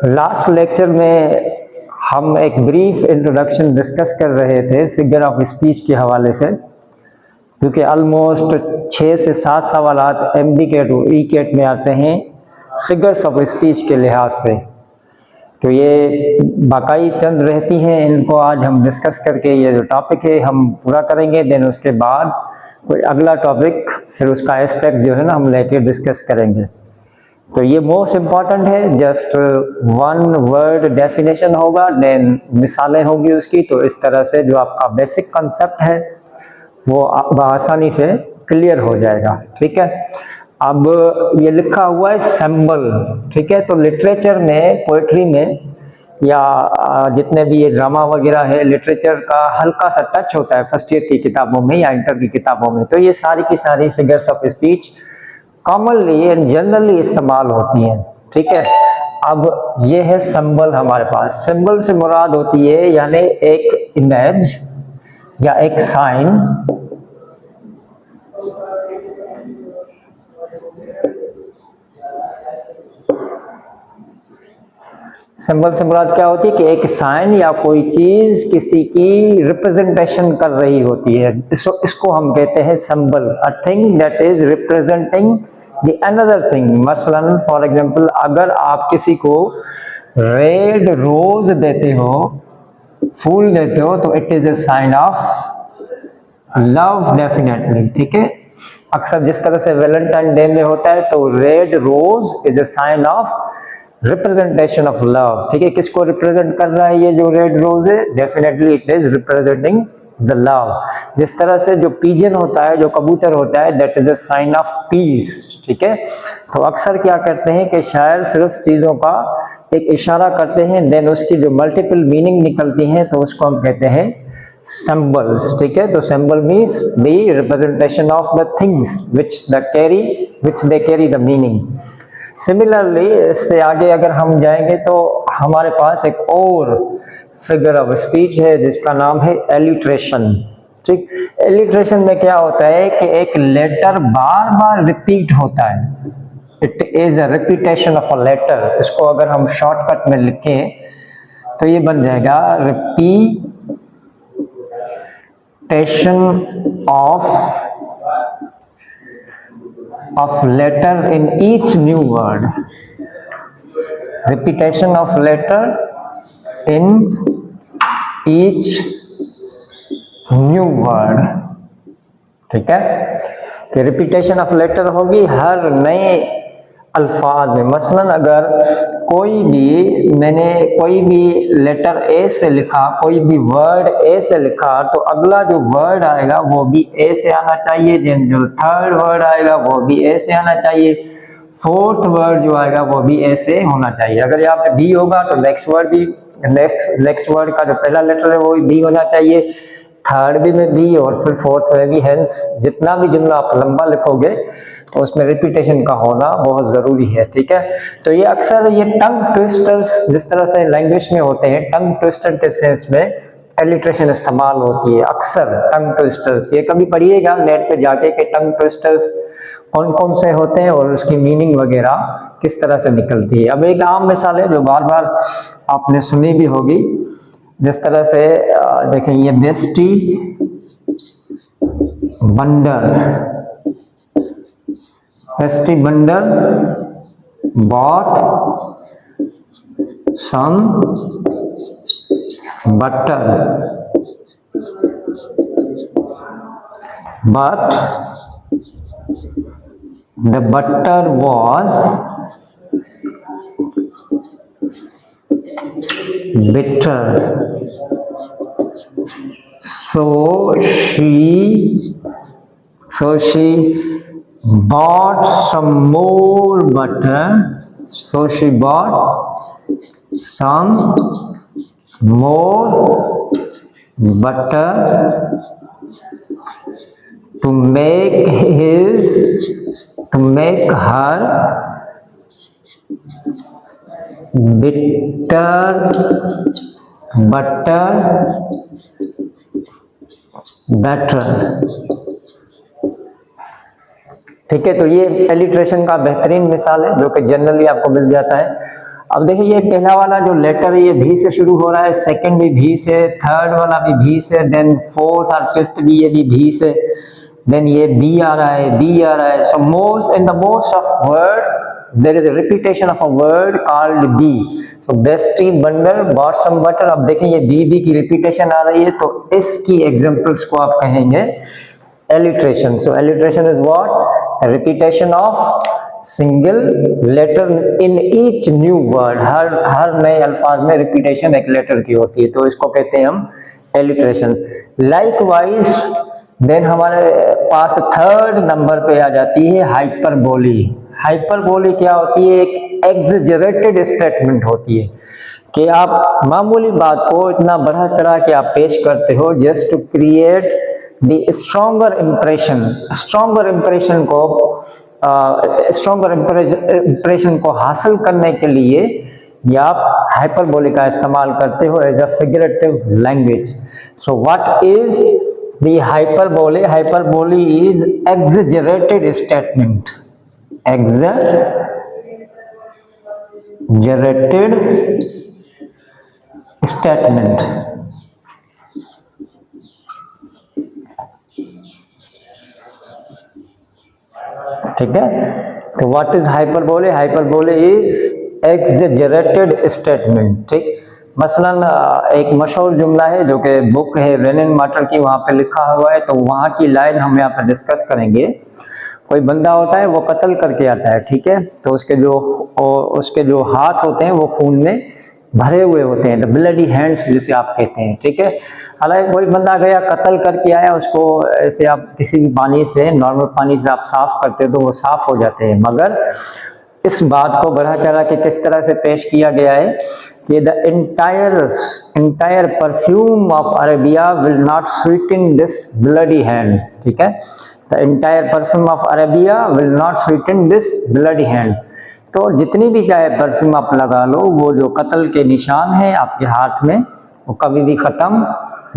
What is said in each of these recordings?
Last lecture में हम एक ब्रीफ इंट्रोडक्शन डिस्कस कर रहे थे फिगर ऑफ स्पीच के हवाले से, क्योंकि ऑलमोस्ट 6 से 7 सवालात MD-कैट और E-कैट में आते हैं फिगर्स ऑफ स्पीच के लिहाज से। तो ये बाकाई चंद रहती हैं, इनको आज हम डिस्कस करके ये जो टॉपिक है हम पूरा करेंगे। देन उसके बाद कोई अगला टॉपिक फिर उसका एस्पेक्ट जो है ना हम लेके डिस्कस करेंगे। तो ये मोस्ट इम्पॉर्टेंट है, जस्ट वन वर्ड डेफिनेशन होगा, देन मिसालें होंगी उसकी। तो इस तरह से जो आपका बेसिक कंसेप्ट है वो आसानी से क्लियर हो जाएगा। ठीक है, अब ये लिखा हुआ है सिंबल। ठीक है, तो लिटरेचर में, पोएट्री में या जितने भी ये ड्रामा वगैरह है, लिटरेचर का हल्का सा टच होता है फर्स्ट ईयर की किताबों में या इंटर की किताबों में। तो ये सारी की सारी figures of speech commonly and generally इस्तेमाल होती हैं। ठीक है, अब ये है सिंबल हमारे पास। सिंबल से मुराद होती है यानी एक इमेज या एक साइन सिंबल से मुराद क्या होती है कि एक साइन या कोई चीज किसी की रिप्रेजेंटेशन कर रही होती है। इसको हम कहते हैं symbol, a thing that is representing the another thing. मसलन फॉर एग्जांपल, अगर आप किसी को रेड रोज देते हो, फूल देते हो, तो it is a sign of love definitely. ठीक है, अक्सर जिस तरह से वैलेंटाइन डे में होता है, तो red rose is a sign of representation of love. ठीक है, किसको रिप्रेजेंट कर रहा है ये जो रेड रोज है? Definitely it is representing the love. जिस तरह से जो पिजन होता है, जो कबूतर होता है, that is a sign of peace. ठीक है, तो अक्सर क्या करते हैं कि शायर सिर्फ चीजों का एक इशारा करते हैं, देन उसकी जो मल्टीपल मीनिंग निकलती हैं तो उसको हम कहते हैं symbols। ठीक है, तो symbol means the representation of the things which they carry the meaning। Similarly इससे आगे अगर हम जाएंगे तो हमारे पास एक और फिगर ऑफ स्पीच है जिसका नाम है एलिट्रेशन। ठीक, एलिट्रेशन में क्या होता है कि एक लेटर बार बार रिपीट होता है। It is a repetition of a letter. इसको अगर हम शॉर्टकट में लिखें तो ये बन जाएगा repetition of letter in each new word। repetition of letter in each new word। ठीक है, कि रिपीटेशन ऑफ लेटर होगी हर नए अल्फाज में। मसलन अगर मैंने कोई भी लेटर ए से लिखा, कोई भी वर्ड ए से लिखा, तो अगला जो वर्ड आएगा वो भी ए से आना चाहिए, जो थर्ड वर्ड आएगा वो भी ए से आना चाहिए, फोर्थ वर्ड जो आएगा वो भी ए से होना चाहिए। अगर यहाँ पे बी होगा तो नेक्स्ट वर्ड का जो पहला लेटर है वो भी बी होना चाहिए, थर्ड भी में बी और फिर फोर्थ में भी। हेंस जितना भी जुमला आप लंबा लिखोगे तो उसमें रिपीटेशन का होना बहुत जरूरी है। ठीक है, तो ये अक्सर ये टंग ट्विस्टर्स जिस तरह से लैंग्वेज में होते हैं, टंग ट्विस्टर के सेंस में एलिट्रेशन इस्तेमाल होती है। अक्सर टंग ट्विस्टर्स, ये कभी पढ़िएगा नेट पे जाके कि टंग ट्विस्टर्स कौन कौन से होते हैं और उसकी मीनिंग वगैरह किस तरह से निकलती है। अब एक आम मिसाल है जो बार बार आपने सुनी भी होगी, जिस तरह से देखें, ये bestie बंडर bought some butter but the butter was bitter, so she bought some more butter, so she bought some more butter to make her bitter butter better। ठीक है, तो ये एलिट्रेशन का बेहतरीन मिसाल है जो कि जनरली आपको मिल जाता है। अब देखिए ये पहला वाला जो लेटर है ये भी से शुरू हो रहा है, सेकंड भी भी से, थर्ड वाला भी भी से, देन फोर्थ और फिफ्थ भी ये भी से, देन ये बी आ रहा है, बी आ रहा है. So most in the most of word there is a repetition of a word called bee. so best tree bundle bought some butter. अब देखें ये बी की रिपीटेशन आ रही है तो इसकी एग्जांपल्स को आप कहेंगे alliteration. so alliteration is what? the repetition of single letter in each new word. हर नए अल्फाज में रिपीटेशन एक लेटर की होती है तो इसको कहते हैं हम alliteration. likewise देन हमारे पास थर्ड नंबर पे आ जाती है हाइपरबोली. हाइपरबोली क्या होती है? एक एग्जेजरेटेड स्टेटमेंट होती है कि आप मामूली बात को इतना बढ़ा चढ़ा के आप पेश करते हो just to create the stronger impression. Stronger impression को हासिल करने के लिए या आप हाइपरबोली का इस्तेमाल करते हो as a figurative language. So what is the hyperbole? Hyperbole is exaggerated statement. exaggerated statement. ठीक है, तो what is hyperbole? Hyperbole is exaggerated statement. ठीक, मसलन एक मशहूर जुमला है जो कि बुक है रेनिन मार्टर की, वहां पे लिखा हुआ है तो वहां की लाइन हम यहाँ पे डिस्कस करेंगे. कोई बंदा होता है वो कत्ल करके आता है, ठीक है, तो उसके जो हाथ होते हैं वो खून में भरे हुए होते हैं, द ब्लडी हैंड्स जिसे आप कहते हैं. ठीक है, हालांकि कोई बंदा गया कत्ल करके आया, उसको ऐसे आप किसी भी पानी से, नॉर्मल पानी से आप साफ करते हो तो वो साफ हो जाते हैं. मगर इस बात को बढ़ा चढ़ा के किस तरह से पेश किया गया है कि the entire perfume of Arabia will not Sutton this bloody hand. ठीक है, the entire perfume of Arabia will not Sutton this bloody hand. तो जितनी भी चाहे परफ्यूम आप लगा लो, वो जो कत्ल के निशान हैं आपके हाथ में वो कभी भी खत्म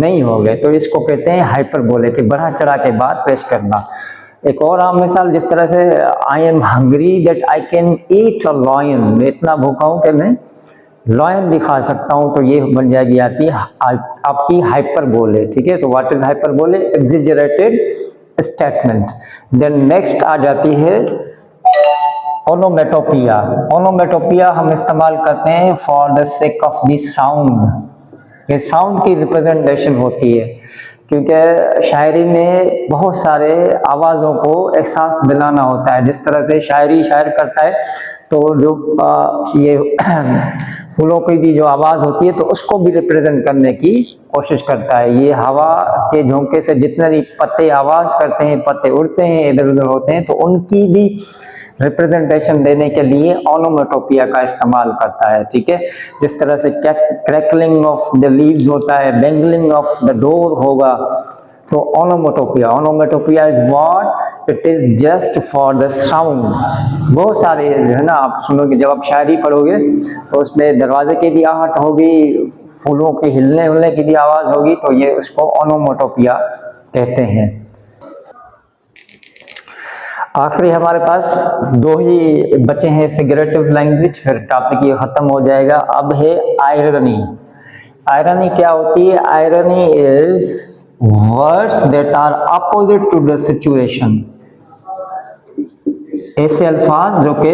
नहीं हो गए. तो इसको कहते हैं हाइपरबोले, कि बढ़ा चढ़ा के बात पेश करना. एक और आम मिसाल, जिस तरह से I am hungry that I can eat a lion, मैं इतना भूखा हूं कि मैं लॉयन भी खा सकता हूं, तो ये बन जाएगी आपकी हाइपरबोले. ठीक है, तो what is hyperbole? Exaggerated statement. Then next आ जाती है ओनोमेटोपिया. ओनोमेटोपिया हम इस्तेमाल करते हैं for the sake of the sound. ये साउंड की रिप्रेजेंटेशन होती है, क्योंकि शायरी में बहुत सारे आवाज़ों को एहसास दिलाना होता है. जिस तरह से शायर करता है तो जो ये फूलों की भी जो आवाज़ होती है तो उसको भी रिप्रेजेंट करने की कोशिश करता है. ये हवा के झोंके से जितने भी पत्ते आवाज़ करते हैं, पत्ते उड़ते हैं, इधर उधर होते हैं, तो उनकी भी रिप्रेजेंटेशन देने के लिए ओनोमेटोपिया का इस्तेमाल करता है. ठीक है, जिस तरह से क्रैकलिंग ऑफ द लीव्स होता है, बैंगलिंग ऑफ द डोर होगा, तो onomatopoeia is what? It is just for the sound. बहुत सारे है ना, आप सुनोगे जब आप शायरी पढ़ोगे तो उसमें दरवाजे की भी आहट होगी, फूलों के हिलने की भी आवाज होगी, तो ये उसको ओनोमेटोपिया कहते हैं. आखिरी हमारे पास दो ही बचे हैं फिगरेटिव लैंग्वेज, फिर टॉपिक ये खत्म हो जाएगा. अब है आयरनी. आयरनी क्या होती है? Irony is words that are opposite to the situation. ऐसे अल्फाज जो कि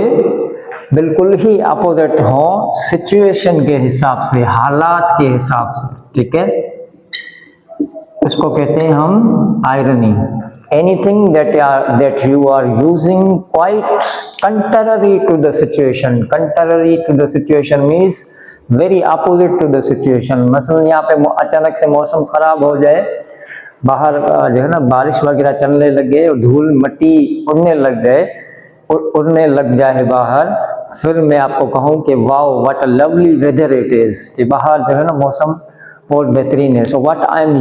बिल्कुल ही अपोजिट हो सिचुएशन के हिसाब से, हालात के हिसाब से. ठीक है, इसको कहते हैं हम irony. Anything that you are using quite contrary to the situation. Contrary to the situation means very opposite to the situation. मसलन यहाँ पे अचानक से मौसम खराब हो जाए, बाहर जो है ना बारिश वगैरह चलने लगे, धूल मट्टी उड़ने लग जाए बाहर, फिर मैं आपको कहूँ कि wow what a lovely weather it is, कि बाहर जो है ना मौसम बहुत बेहतरीन है. So what I am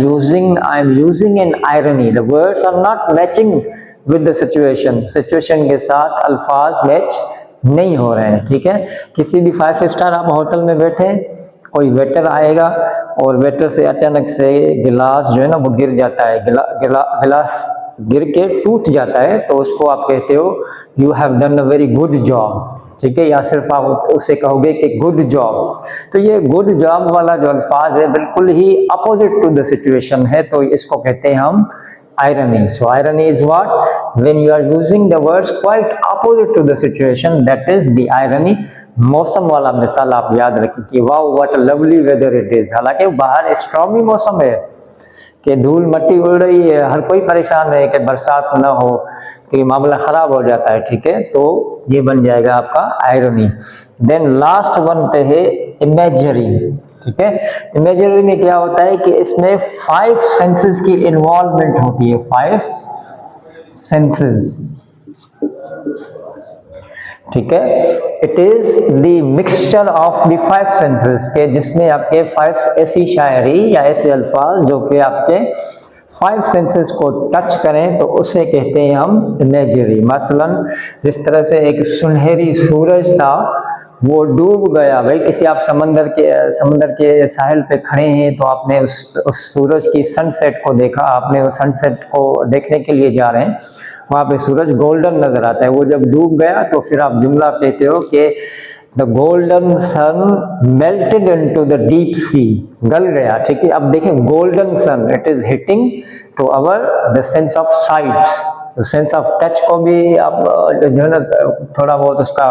using an irony. The words are not matching with the situation. Situation के साथ अल्फाज मैच नहीं हो रहे हैं. ठीक है, किसी भी 5 स्टार आप होटल में बैठे, कोई वेटर आएगा और वेटर से अचानक से गिलास जो है ना वो गिर जाता है, गिलास गिर के टूट जाता है, तो उसको आप कहते हो you have done a very good job. ठीक है, या सिर्फ आप उसे कहोगे कि गुड जॉब। तो ये गुड जॉब वाला जो अल्फाज है बिल्कुल ही अपोजिट टू द सिचुएशन है, तो इसको कहते हैं हम irony. So irony is what? When you are using the words quite opposite to the situation, that is the irony. मौसम वाला मिसाल आप याद रखें कि wow what a lovely weather it is, हालांकि बाहर स्ट्रॉमी मौसम है कि धूल मट्टी उड़ रही है, हर कोई परेशान है कि बरसात ना हो, कि मामला खराब हो जाता है, ठीक है, तो ये बन जाएगा आपका आयरनी। देन लास्ट वन पे है इमेजरी, ठीक है। इमेजरी में क्या होता है कि इसमें 5 सेंसेस की इन्वॉल्वमेंट होती है, 5 सेंसेस, ठीक है। It is the mixture of the 5 senses के, जिसमें आपके 5 ऐसी शायरी या ऐसे अल्फाज जो कि आपके 5 सेंसेस को टच करें तो उसे कहते हैं हम इमेजरी। मसलन जिस तरह से एक सुनहरी सूरज था, वो डूब गया, भाई किसी आप समंदर के साहिल पे खड़े हैं तो आपने उस सूरज की सनसेट को देखा, आपने उस सनसेट को देखने के लिए जा रहे हैं, वहां पे सूरज गोल्डन नजर आता है, वो जब डूब गया तो फिर आप जुमला कहते हो कि the golden sun melted into the deep sea, गल गया, ठीक है। अब देखें golden sun, it is hitting to our the sense of sight, sense of touch को भी आप जो है ना थोड़ा बहुत उसका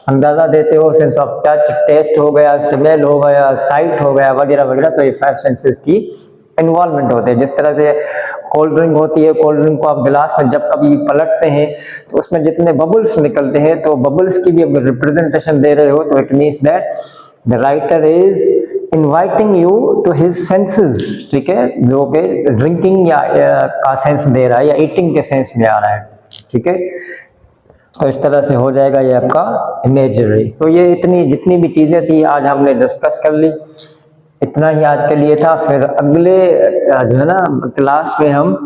अंदाजा देते हो, सेंस ऑफ टच, टेस्ट हो गया, स्मेल हो गया, साइट हो गया, वगैरह वगैरह, तो ये 5 सेंसेस की इन्वॉल्वमेंट होते हैं। जिस तरह से कोल्ड ड्रिंक होती है, कोल्ड ड्रिंक को आप गिलास में जब कभी पलटते हैं तो उसमें जितने बबल्स निकलते हैं, तो बबल्स की भी अगर रिप्रेजेंटेशन दे रहे हो तो it means that the writer is inviting you to his senses, ठीक है, जो कि ड्रिंकिंग या का सेंस दे रहा है या ईटिंग के सेंस में आ रहा है, ठीक है। तो इस तरह से हो जाएगा ये आपका इमेजरी। तो ये इतनी जितनी भी चीजें थी आज हमने डिस्कस कर ली, इतना ही आज के लिए था। फिर अगले जो है ना क्लास में हम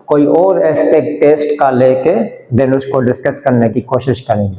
कोई और एस्पेक्ट टेस्ट का लेके देन उसको डिस्कस करने की कोशिश करेंगे।